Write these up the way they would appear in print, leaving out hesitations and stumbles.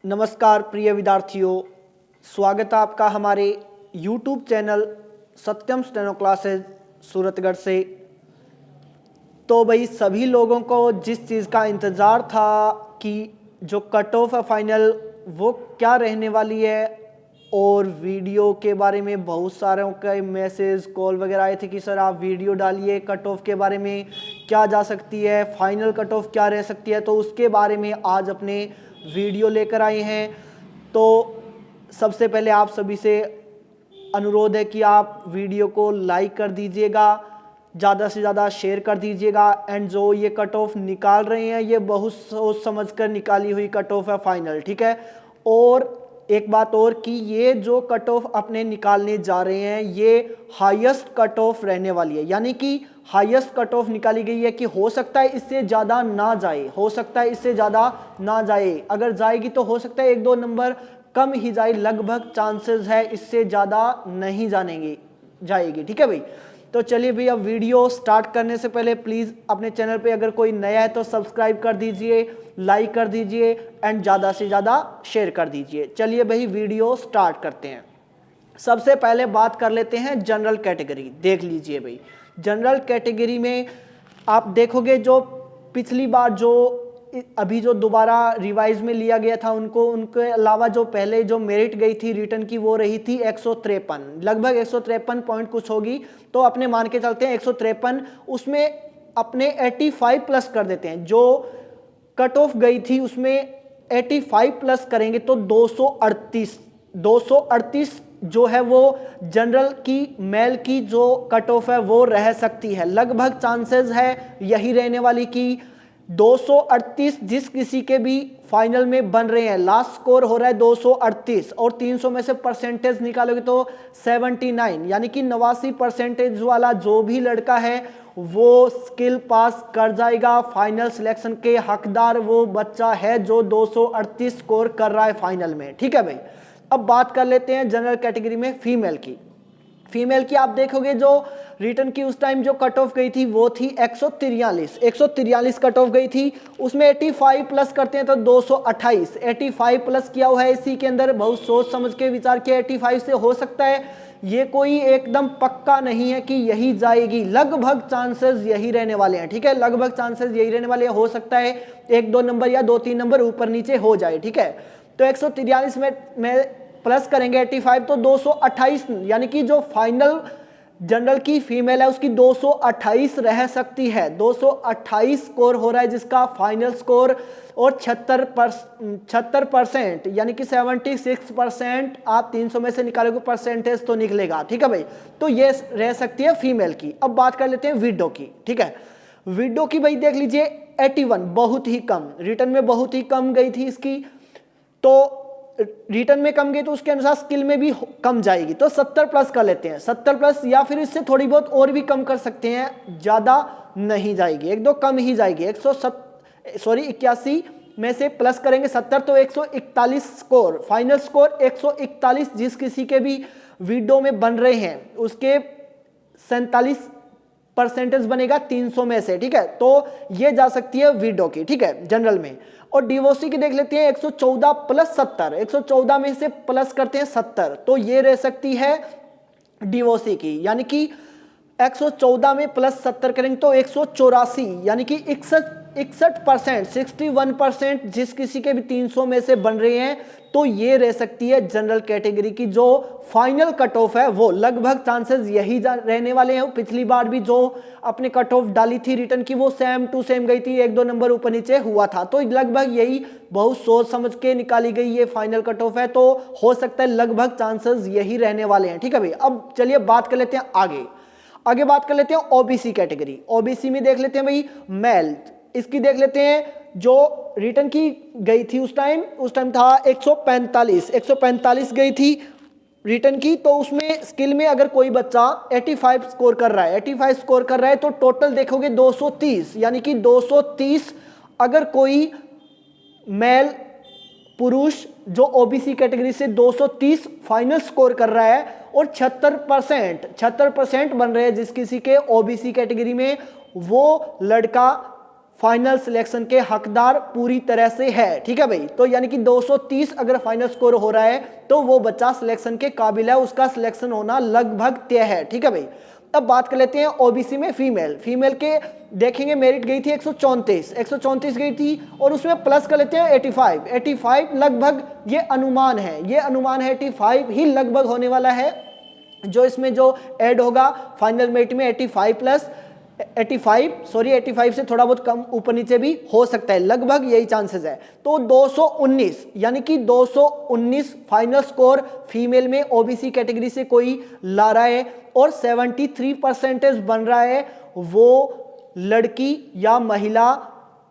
नमस्कार प्रिय विद्यार्थियों, स्वागत है आपका हमारे YouTube चैनल सत्यम स्टेनो क्लासेज सूरतगढ़ से। तो भाई सभी लोगों को जिस चीज़ का इंतज़ार था कि जो कट ऑफ है फाइनल वो क्या रहने वाली है, और वीडियो के बारे में बहुत सारों के मैसेज कॉल वगैरह आए थे कि सर आप वीडियो डालिए, कट ऑफ के बारे में क्या जा सकती है, फाइनल कट ऑफ क्या रह सकती है। तो उसके बारे में आज अपने वीडियो लेकर आए हैं। तो सबसे पहले आप सभी से अनुरोध है कि आप वीडियो को लाइक कर दीजिएगा, ज़्यादा से ज़्यादा शेयर कर दीजिएगा। एंड जो ये कट ऑफ निकाल रहे हैं ये बहुत सोच समझ कर निकाली हुई कट ऑफ है फाइनल, ठीक है। और एक बात और कि ये जो कट ऑफ अपने निकालने जा रहे हैं ये हाईएस्ट कट ऑफ रहने वाली है, यानी कि हाईएस्ट कट ऑफ निकाली गई है कि हो सकता है इससे ज़्यादा ना जाए, हो सकता है इससे ज़्यादा ना जाए। अगर जाएगी तो हो सकता है एक दो नंबर कम ही जाए, लगभग चांसेस है इससे ज़्यादा नहीं जाएगी, ठीक है भाई। तो चलिए भाई, अब वीडियो स्टार्ट करने से पहले प्लीज़ अपने चैनल पे अगर कोई नया है तो सब्सक्राइब कर दीजिए, लाइक कर दीजिए एंड ज़्यादा से ज़्यादा शेयर कर दीजिए। चलिए भाई वीडियो स्टार्ट करते हैं। सबसे पहले बात कर लेते हैं जनरल कैटेगरी। देख लीजिए भाई, जनरल कैटेगरी में आप देखोगे जो पिछली बार जो अभी जो दोबारा रिवाइज में लिया गया था उनके अलावा जो पहले जो मेरिट गई थी रिटर्न की वो रही थी 153, लगभग 153 पॉइंट कुछ होगी। तो अपने मान के चलते हैं 153, उसमें अपने 85 प्लस कर देते हैं। जो कट ऑफ गई थी उसमें 85 प्लस करेंगे तो 238 जो है वो जनरल की मेल की जो कट ऑफ है वो रह सकती है। लगभग चांसेस है यही रहने वाली कि 238 जिस किसी के भी फाइनल में बन रहे हैं, लास्ट स्कोर हो रहा है 238 और 300 में से परसेंटेज निकालोगे तो 79, यानी कि 89% वाला जो भी लड़का है वो स्किल पास कर जाएगा। फाइनल सिलेक्शन के हकदार वो बच्चा है जो 238 स्कोर कर रहा है फाइनल में, ठीक है भाई। अब बात कर लेते हैं जनरल कैटेगरी में फीमेल की। फीमेल की आप देखोगे जो रिटर्न की उस टाइम जो कट ऑफ गई थी वो थी 143 कट ऑफ गई थी। उसमें 85 प्लस करते हैं तो 228, 85 प्लस किया हुआ है इसी के अंदर। बहुत सोच समझ के विचार किया, 85 से हो सकता है, ये कोई एकदम पक्का नहीं है कि यही जाएगी, लगभग चांसेस यही रहने वाले हैं, ठीक है। लगभग चांसेस यही रहने वाले हैं, हो सकता है एक दो नंबर या दो तीन नंबर ऊपर नीचे हो जाए, ठीक है। तो 143 में प्लस करेंगे 85 तो 228, यानी कि जो फाइनल जनरल की फीमेल है उसकी 228 रह सकती है। 228 स्कोर हो रहा है जिसका फाइनल स्कोर, और 76% यानी कि 76% आप 300 में से निकालोगे परसेंटेज तो निकलेगा, ठीक है भाई। तो ये रह सकती है फीमेल की। अब बात कर लेते हैं विडो की, ठीक है। विडो की भाई देख लीजिए 81, बहुत ही कम, रिटर्न में बहुत ही कम गई थी इसकी। तो रिटर्न में कम गई तो उसके अनुसार स्किल में भी कम जाएगी, तो 70 प्लस कर लेते हैं, 70 प्लस, या फिर इससे थोड़ी बहुत और भी कम कर सकते हैं, ज़्यादा नहीं जाएगी, एक दो कम ही जाएगी। 81 में से प्लस करेंगे 70 तो 141 स्कोर, फाइनल स्कोर 141 जिस किसी के भी विडो में बन रहे हैं उसके 47% बनेगा 300 में से, ठीक है। तो ये जा सकती है विडो की, ठीक है, जनरल में। और डिवोर्सी की देख लेते हैं 114 प्लस 70, 114 में से प्लस करते हैं 70 तो ये रह सकती है डिवोर्सी की, यानी कि 114 में प्लस 70 करेंगे तो 184, यानी कि 61%, 61% जिस किसी के भी 300 में से बन रहे हैं। तो ये रह सकती है जनरल कैटेगरी की जो फाइनल कट ऑफ है वो। लगभग चांसेस यही रहने वाले हैं। पिछली बार भी जो अपने कट ऑफ डाली थी रिटर्न की वो सेम टू सेम गई थी, एक दो नंबर ऊपर नीचे हुआ था। तो लगभग यही बहुत सोच समझ के निकाली गई ये फाइनल कट ऑफ है, तो हो सकता है लगभग चांसेस यही रहने वाले हैं, ठीक है भाई। अब चलिए बात कर लेते हैं आगे बात कर लेते हैं ओबीसी कैटेगरी। ओबीसी में देख लेते हैं भाई मेल, इसकी देख लेते हैं जो रिटर्न की गई थी उस टाइम था 145 गई थी रिटर्न की। तो उसमें स्किल में अगर कोई बच्चा 85 स्कोर कर रहा है तो टोटल देखोगे 230, यानी कि 230 अगर कोई मेल पुरुष जो ओबीसी कैटेगरी से 230 फाइनल स्कोर कर रहा है और 76% बन रहे हैं जिस किसी के ओबीसी कैटेगरी में, वो लड़का फाइनल सिलेक्शन के हकदार पूरी तरह से है। ठीक है भाई, तो यानी कि 230 अगर फाइनल स्कोर हो रहा है तो वो बच्चा सिलेक्शन के काबिल है, उसका सिलेक्शन होना लगभग तय है। ठीक है भाई, अब बात कर लेते हैं ओबीसी में फीमेल के देखेंगे मेरिट गई थी 134 गई थी, और उसमें प्लस कर लेते हैं 85 लगभग, ये अनुमान है 85 ही लगभग होने वाला है, जो इसमें जो ऐड होगा फाइनल मेरिट में 85 से थोड़ा बहुत कम ऊपर नीचे भी हो सकता है, लगभग यही चांसेस है। तो 219 यानी कि 219 फाइनल स्कोर फीमेल में ओबीसी कैटेगरी से कोई ला रहा है, और 73% बन रहा है वो लड़की या महिला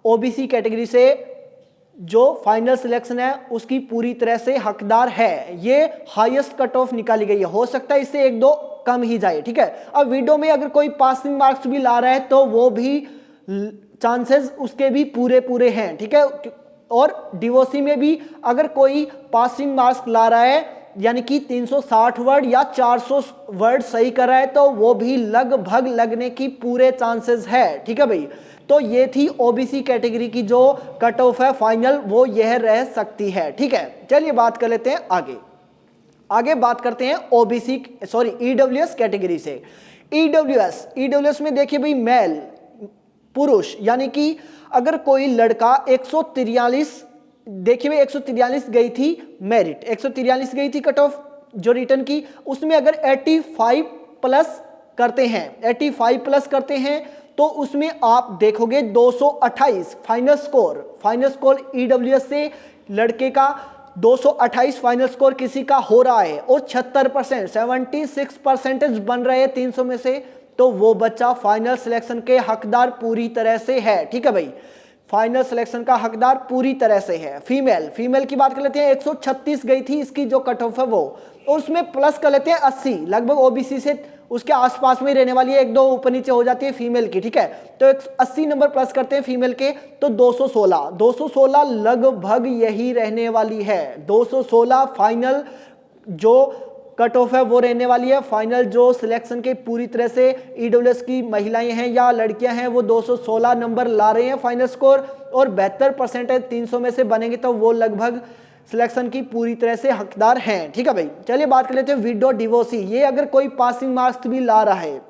ओबीसी कैटेगरी से जो फाइनल सिलेक्शन है उसकी पूरी तरह से हकदार है। ये हाईएस्ट कट ऑफ निकाली गई है, हो सकता है इससे एक दो कम ही जाए। ठीक है, अब वीडियो में अगर कोई पासिंग मार्क्स भी ला रहा है तो वो भी चांसेस उसके भी पूरे हैं। ठीक है, और डिवोसी में भी अगर कोई पासिंग मार्क्स ला रहा है यानी कि 360 वर्ड या 400 वर्ड सही कर रहा है तो वो भी लगभग लगने की पूरे चांसेस है। ठीक है भाई, तो ये थी ओबीसी कैटेगरी की जो कट ऑफ है फाइनल, वो यह रह सकती है। ठीक है, चलिए बात कर लेते हैं आगे बात करते हैं ईडब्ल्यूएस कैटेगरी से। ईडब्ल्यूएस में देखिए भाई, मेल पुरुष यानी कि अगर कोई लड़का 143 देखिए भाई 143 गई थी मेरिट, 143 गई थी कट ऑफ जो रिटर्न की, उसमें अगर 85 प्लस करते हैं तो उसमें आप देखोगे 228 फाइनल स्कोर ईडब्ल्यूएस से लड़के का 228 फाइनल स्कोर किसी का हो रहा है, और 76% बन रहे हैं 300 में से, तो वो बच्चा फाइनल सिलेक्शन के हकदार पूरी तरह से है। ठीक है भाई, फाइनल सिलेक्शन का हकदार पूरी तरह से है। फीमेल की बात कर लेते हैं, 136 गई थी इसकी जो कट ऑफ है वो, और उसमें प्लस कर लेते हैं 80, लगभग ओबीसी से उसके आसपास में रहने वाली है, एक दो ऊपर नीचे हो जाती है फीमेल की। ठीक है, तो 80 नंबर प्लस करते हैं फीमेल के तो 216 लगभग यही रहने वाली है। 216 फाइनल जो कट ऑफ है वो रहने वाली है। फाइनल जो सिलेक्शन के पूरी तरह से ईडब्ल्यूएस की महिलाएं हैं या लड़कियां हैं वो 216 नंबर ला रहे हैं फाइनल स्कोर, और 72% 300 में से बनेंगे तो वो लगभग सिलेक्शन की पूरी तरह से हकदार हैं। ठीक है भाई, चलिए बात कर लेते हैं विडो डिवोर्सी। ये अगर कोई पासिंग मार्क्स भी ला रहा है,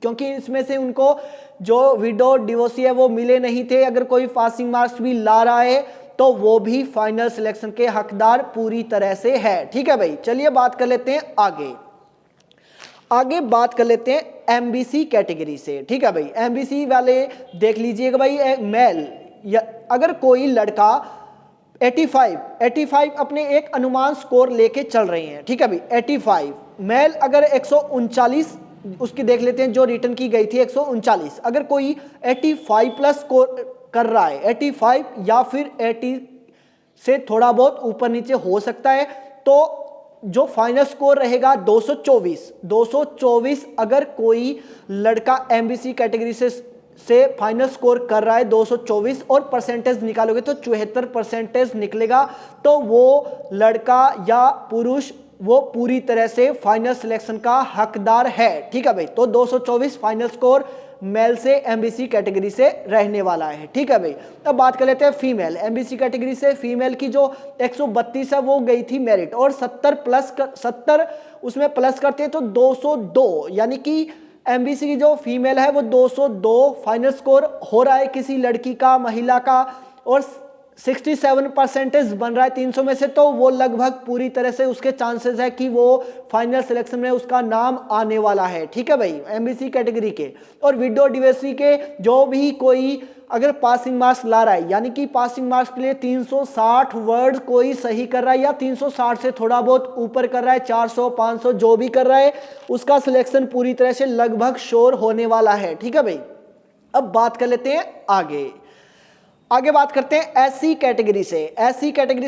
क्योंकि इसमें से उनको जो विडो डिवोर्सी है वो मिले नहीं थे, अगर कोई पासिंग मार्क्स भी ला रहा है तो वो भी फाइनल सिलेक्शन के हकदार पूरी तरह से है। ठीक है भाई, चलिए बात कर लेते हैं आगे बात कर लेते हैं एमबीसी कैटेगरी से। ठीक है भाई, एमबीसी वाले देख लीजिएगा भाई, मेल या अगर कोई लड़का 85 अपने एक अनुमान स्कोर लेके चल रहे हैं। ठीक है भाई, 85 मेल अगर 139 उसकी देख लेते हैं जो रिटर्न की गई थी 139, अगर कोई 85 प्लस स्कोर कर रहा है, 85 या फिर 80 से थोड़ा बहुत ऊपर नीचे हो सकता है, तो जो फाइनल स्कोर रहेगा 224 अगर कोई लड़का एमबीसी कैटेगरी से फाइनल स्कोर कर रहा है 224, और परसेंटेज निकालोगे तो 74% निकलेगा, तो वो लड़का या पुरुष वो पूरी तरह से फाइनल सिलेक्शन का हकदार है। ठीक है भाई, तो 224 फाइनल स्कोर मेल से एमबीसी कैटेगरी से रहने वाला है। ठीक है भाई, अब बात कर लेते हैं फीमेल। एमबीसी कैटेगरी से फीमेल की जो 132 है वो गई थी मेरिट, और 70 उसमें प्लस करते हैं तो 202, यानी कि एमबीसी की जो फीमेल है वो 202 फाइनल स्कोर हो रहा है किसी लड़की का, महिला का, और 67% बन रहा है 300 में से, तो वो लगभग पूरी तरह से उसके चांसेस है कि वो फाइनल सिलेक्शन में उसका नाम आने वाला है। ठीक है भाई, एमबीसी कैटेगरी के। और विडो डिवोर्सी के जो भी कोई अगर पासिंग मार्क्स ला रहा है, यानी कि पासिंग मार्क्स के लिए 360 वर्ड कोई सही कर रहा है या 360 से थोड़ा बहुत ऊपर कर रहा है, 400 500 जो भी कर रहा है, उसका सिलेक्शन पूरी तरह से लगभग श्योर होने वाला है। ठीक है भाई, अब बात कर लेते हैं आगे बात करते हैं एससी कैटेगरी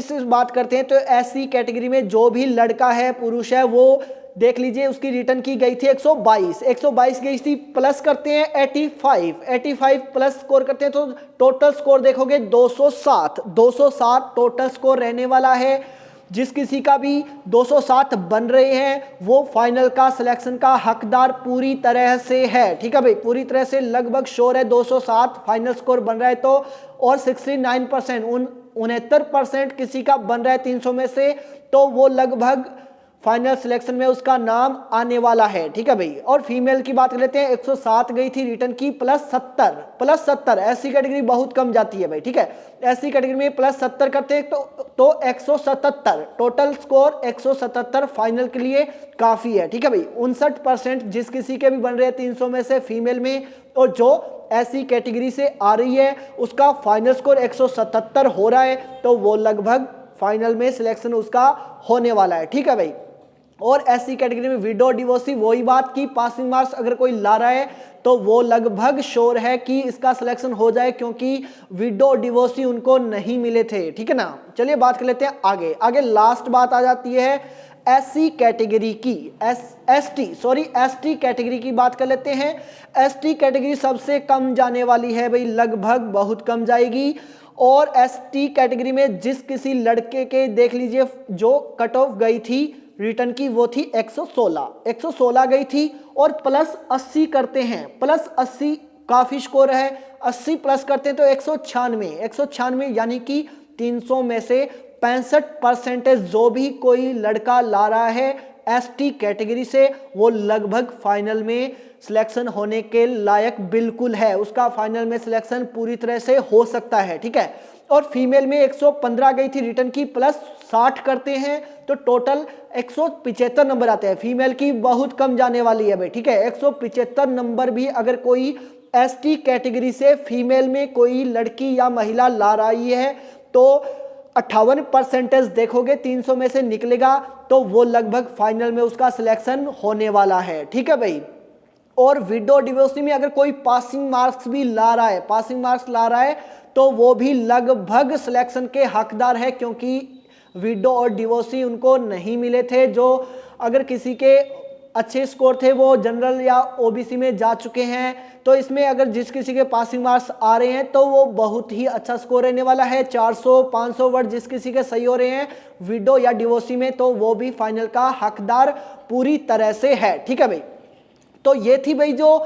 से बात करते हैं। तो एससी कैटेगरी में जो भी लड़का है पुरुष है वो देख लीजिए, उसकी रिटर्न की गई थी 122 गई थी, प्लस करते हैं 85 प्लस स्कोर करते हैं तो टोटल स्कोर देखोगे 207 टोटल स्कोर रहने वाला है। जिस किसी का भी 207 बन रहे हैं वो फाइनल का सिलेक्शन का हकदार पूरी तरह से है। ठीक है भाई, पूरी तरह से लगभग श्योर है 207 फाइनल स्कोर बन रहा है तो, और 69% 69% किसी का बन रहा है 300 में से, तो वो लगभग फाइनल सिलेक्शन में उसका नाम आने वाला है। ठीक है भाई, और फीमेल की बात कर लेते हैं, 107 गई थी रिटर्न की, +70 ऐसी कैटेगरी बहुत कम जाती है भाई। ठीक है, ऐसी कैटेगरी में +70 करते हैं तो 177 टोटल स्कोर, 177 फाइनल के लिए काफ़ी है। ठीक है भाई, 59% जिस किसी के भी बन रहे हैं 300 में से फीमेल में, और जो ऐसी कैटेगरी से आ रही है उसका फाइनल स्कोर 177 हो रहा है, तो वो लगभग फाइनल में सिलेक्शन उसका होने वाला है। ठीक है भाई, और ऐसी कैटेगरी में विडो डिवोर्सी वही बात की पासिंग मार्क्स अगर कोई ला रहा है तो वो लगभग श्योर है कि इसका सिलेक्शन हो जाए, क्योंकि विडो डिवोर्सी उनको नहीं मिले थे। ठीक है ना, चलिए बात कर लेते हैं आगे लास्ट बात आ जाती है एससी कैटेगरी की, एसटी कैटेगरी की बात कर लेते हैं। एसटी कैटेगरी सबसे कम जाने वाली है भाई, लगभग बहुत कम जाएगी। और एसटी कैटेगरी में जिस किसी लड़के के देख लीजिए जो कट ऑफ गई थी रिटर्न की, वो थी 116 गई थी, और +80 करते हैं, +80 काफ़ी स्कोर है, 80 प्लस करते हैं तो 196 यानी कि 300 में से 65% जो भी कोई लड़का ला रहा है एसटी कैटेगरी से, वो लगभग फाइनल में सिलेक्शन होने के लायक बिल्कुल है, उसका फाइनल में सिलेक्शन पूरी तरह से हो सकता है। ठीक है, और फीमेल में 115 गई थी रिटर्न की, +60 करते हैं तो टोटल 175 नंबर आते हैं। फीमेल की बहुत कम जाने वाली है भाई। ठीक है, 175 नंबर भी अगर कोई एसटी कैटेगरी से फीमेल में कोई लड़की या महिला ला रही है तो 58% देखोगे 300 में से निकलेगा, तो वो लगभग फाइनल में उसका सिलेक्शन होने वाला है। ठीक है भाई, और विडो डिवोर्सी में अगर कोई पासिंग मार्क्स ला रहा है तो वो भी लगभग सिलेक्शन के हकदार है, क्योंकि विडो और डिवोर्सी उनको नहीं मिले थे। जो अगर किसी के अच्छे स्कोर थे वो जनरल या ओबीसी में जा चुके हैं, तो इसमें अगर जिस किसी के पासिंग मार्क्स आ रहे हैं तो वो बहुत ही अच्छा स्कोर रहने वाला है। 400-500 वर्ड जिस किसी के सही हो रहे हैं विडो या डिवोर्सी में, तो वो भी फाइनल का हकदार पूरी तरह से है। ठीक है भाई, तो ये थी भाई जो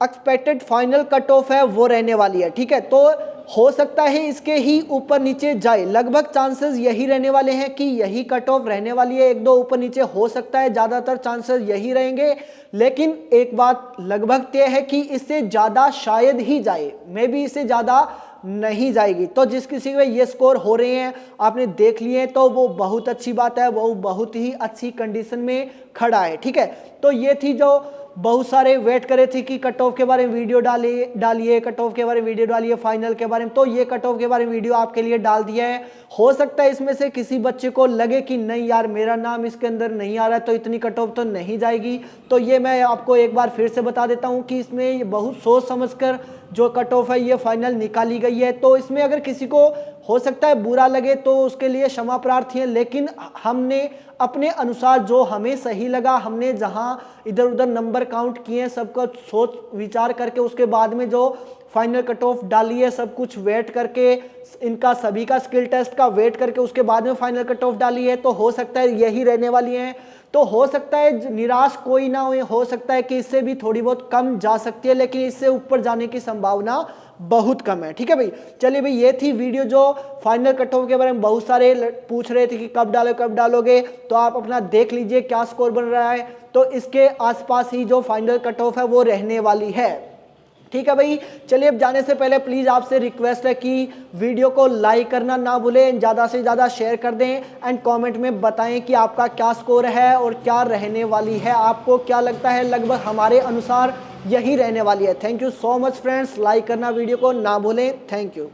एक्सपेक्टेड फाइनल कट ऑफ है वो रहने वाली है। ठीक है, तो हो सकता है इसके ही ऊपर नीचे जाए, लगभग चांसेस यही रहने वाले हैं कि यही कट ऑफ रहने वाली है, 1-2 ऊपर नीचे हो सकता है, ज़्यादातर चांसेस यही रहेंगे। लेकिन एक बात लगभग तय है कि इससे ज़्यादा शायद ही जाए, मे बी इससे ज़्यादा नहीं जाएगी। तो जिस किसी में ये स्कोर हो रहे हैं आपने देख लिए तो वो बहुत अच्छी बात है, वो बहुत ही अच्छी कंडीशन में खड़ा है। ठीक है, तो ये थी जो बहुत सारे वेट करे थे कि कट ऑफ के बारे में वीडियो डालिए कट ऑफ के बारे में वीडियो डालिए फाइनल के बारे में, तो ये कट ऑफ के बारे में वीडियो आपके लिए डाल दिया है। हो सकता है इसमें से किसी बच्चे को लगे कि नहीं यार मेरा नाम इसके अंदर नहीं आ रहा है तो इतनी कट ऑफ तो नहीं जाएगी, तो ये मैं आपको एक बार फिर से बता देता हूँ कि इसमें ये बहुत सोच समझकर जो कट ऑफ है ये फाइनल निकाली गई है। तो इसमें अगर किसी को हो सकता है बुरा लगे तो उसके लिए क्षमा प्रार्थी है, लेकिन हमने अपने अनुसार जो हमें सही लगा, हमने जहां इधर उधर नंबर काउंट किए सबका सोच विचार करके उसके बाद में जो फाइनल कट ऑफ डाली है, सब कुछ वेट करके इनका सभी का स्किल टेस्ट का वेट करके उसके बाद में फाइनल कट ऑफ डाली है, तो हो सकता है यही रहने वाली है। तो हो सकता है निराश कोई ना हो सकता है कि इससे भी थोड़ी बहुत कम जा सकती है, लेकिन इससे ऊपर जाने की संभावना बहुत कम है। ठीक है भाई, चलिए भाई ये थी वीडियो जो फाइनल कट ऑफ के बारे में बहुत सारे पूछ रहे थे कि कब डालोगे, तो आप अपना देख लीजिए क्या स्कोर बन रहा है, तो इसके आसपास ही जो फाइनल कट ऑफ है वो रहने वाली है। ठीक है भाई, चलिए अब जाने से पहले प्लीज़ आपसे रिक्वेस्ट है कि वीडियो को लाइक करना ना भूलें, ज़्यादा से ज़्यादा शेयर कर दें एंड कमेंट में बताएं कि आपका क्या स्कोर है और क्या रहने वाली है, आपको क्या लगता है। लगभग हमारे अनुसार यही रहने वाली है। Thank you so much friends, like करना वीडियो को ना भूलें। Thank you.